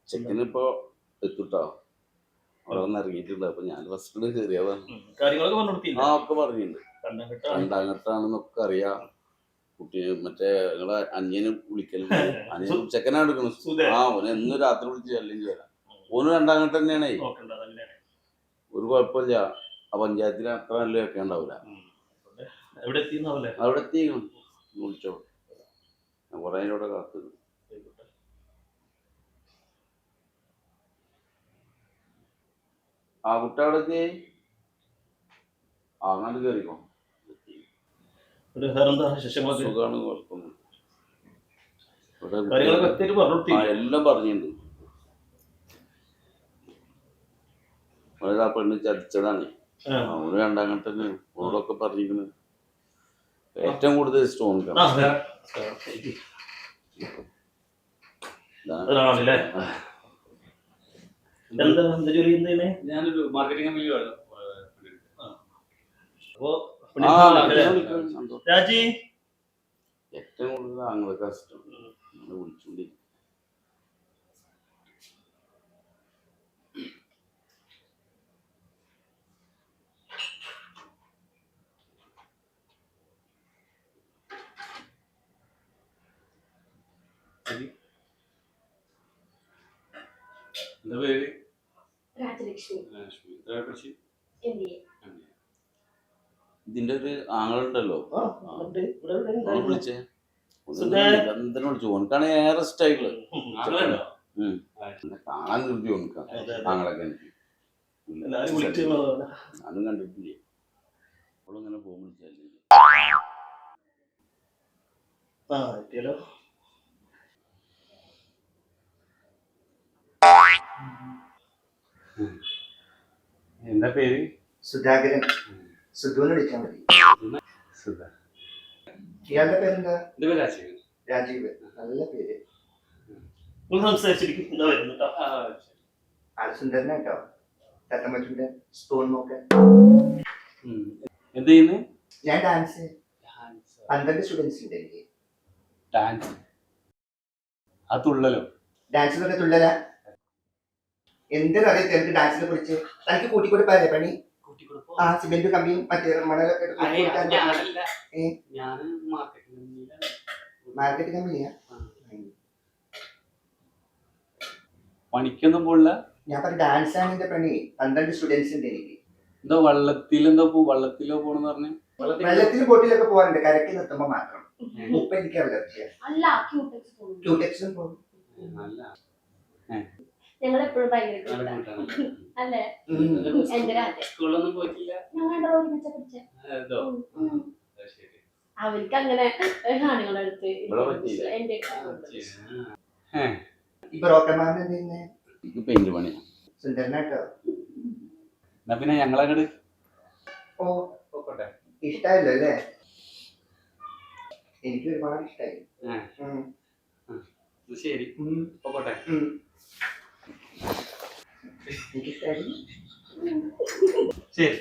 ചെക്കനിപ്പോ എത്തിട്ടോ അവിടെ വന്ന് ഇറങ്ങിയിട്ടുണ്ട്. അപ്പൊ ഞാൻ ഫസ്റ്റ് കയറിയതാണ്. ഒക്കെ പറഞ്ഞിട്ടുണ്ട്. രണ്ടാം ഘട്ടാണെന്നൊക്കെ അറിയാം. കുട്ടി മറ്റേ നിങ്ങളെ അന്യനും വിളിക്കലും അന്യനും ചെക്കനാണ് എടുക്കണം. ഓന് എന്ന് രാത്രി വിളിച്ച് അല്ലെങ്കിൽ വരാം. ഓന് രണ്ടാം ഘട്ടം തന്നെയാണേ. ഒരു കുഴപ്പമില്ല. ആ പഞ്ചായത്തിന് അത്ര നല്ല ഒക്കെ ഉണ്ടാവില്ല. അവിടെ എത്തിക്കണം. വിളിച്ചോ. ഞാൻ കുറെ അതിലൂടെ കാത്തു. ആ കുട്ടി അവിടെ എത്തി. അങ്ങോട്ട് കയറിക്കോ. സുഖമാണ്, കുഴപ്പമൊന്നും. എല്ലാം പറഞ്ഞിട്ടുണ്ട്. ആ പെണ്ണ് ചതിച്ചതാണ്. അവന് രണ്ടാം ഘട്ടന് ഓളൊക്കെ പറഞ്ഞിരിക്കുന്നത്. ഏറ്റവും കൂടുതൽ സ്റ്റോൺ ഞാനൊരു മാർക്കറ്റിംഗ് കമ്പനിയിലാണ്. ഏറ്റവും കൂടുതൽ ആങ്ങളെ കഷ്ടം വിളിച്ചോണ്ടിരിക്കും. എന്താ പേര്? രാജലക്ഷ്മി. ഇതിന്റെ ഒരു ആങ്ങളുണ്ടല്ലോ, വിളിച്ചേ എന്തിനും വിളിച്ചു. ഓനക്കാണ് ഏറെ സ്റ്റൈല്. കാണാൻ നിർത്തി ഓനക്കാ ആങ്ങളൊക്കെ. എനിക്ക് ഞാനും കണ്ടിട്ടില്ലേ. അവളിങ്ങനെ പോകും വിളിച്ചല്ലേ. എന്താ പേര്? സുധാകരൻ. സുധുവിനെ വിളിച്ചാൽ മതി. ഇയാളുടെ പേരെന്താ? രാജീവ്. നല്ല പേര്. ആൾ സുന്ദരനാട്ടോ. തത്തമ്മച്ചുണ്ട്. സ്റ്റോൺ നോക്കാൻ. എന്ത് ചെയ്യുന്നു? ഞാൻ ഡാൻസ് 12 സ്റ്റുഡൻസ് ഉണ്ട് എനിക്ക്. ഡാൻസ്? ആ തുള്ളലോ? ഡാൻസിലൊക്കെ തുള്ളല. എന്തെന്നറിയാം എനിക്ക് ഡാൻസിനെ കുറിച്ച്. തനിക്ക് കൂട്ടിക്കൊടുപ്പാല്ലേ പണി? ആ സിമെന്റ് കമ്പിയും മറ്റേ മണലൊക്കെ മാർക്കറ്റ് കമ്പനിയാ. പണിക്കൊന്നും പോണില്ല. ഞാൻ പറഞ്ഞ ഡാൻസ് ആണ് എന്റെ പണി. 12 സ്റ്റുഡൻസ് ഉണ്ട് എനിക്ക്. എന്താ വള്ളത്തിലോ പോണെന്ന് പറഞ്ഞു? വെള്ളത്തിലും ബോട്ടിലൊക്കെ പോകാറുണ്ട്. കരക്ക് നിർത്തുമ്പോ മാത്രം. ഉപ്പ എനിക്ക് ക്യൂടെക്സും പോകും. ഞങ്ങളെപ്പോഴും അല്ലേ? സ്കൂളൊന്നും പോയിട്ടില്ല. അവർക്ക് അങ്ങനെ കാണികളെടുത്ത് പെയിന്റ് പണി. സുന്ദരനാട്ടോ. എന്നാ പിന്നെ ഞങ്ങളങ്ങട് ഇഷ്ടായല്ലോ അല്ലേ? എനിക്ക് ഒരുപാട് ഇഷ്ടായി. ശരി, പോട്ടെ. എനിക്കിഷ്ടായി. ശരി.